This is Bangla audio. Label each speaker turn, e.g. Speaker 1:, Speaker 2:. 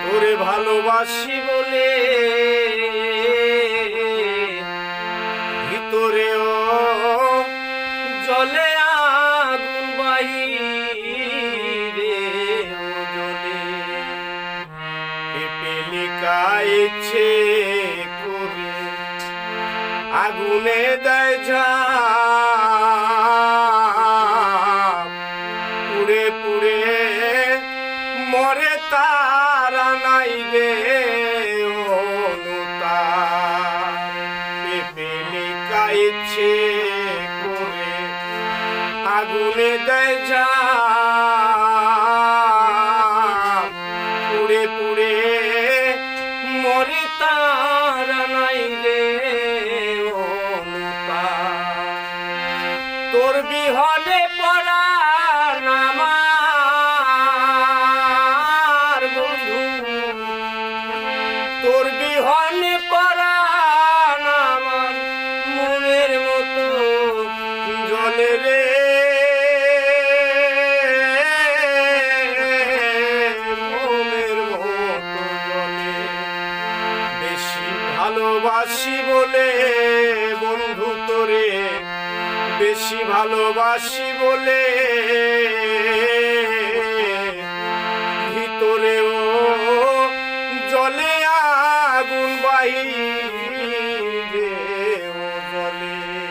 Speaker 1: ওরে ভালোবাসি বলে ভিতরেও জলে আগুন বাহিরে জলে পিপিলিকা ইচ্ছে করে আগুনে দেয় ঝাঁপ পুড়ে পুড়ে মরে তারা নাই রে পিপিলিকা ইচ্ছে করে আগুনে দেয় ঝাঁপ পুড়ে পুড়ে মরে তারা নাই রে তোর বিহনে পরাণ আমার বন্ধু তোর বিহনে পরাণ আমার মনের মতো জলে রে মনের মতো জলে বেশি ভালোবাসি বলে বন্ধু তোরে বেশি ভালোবাসি বলে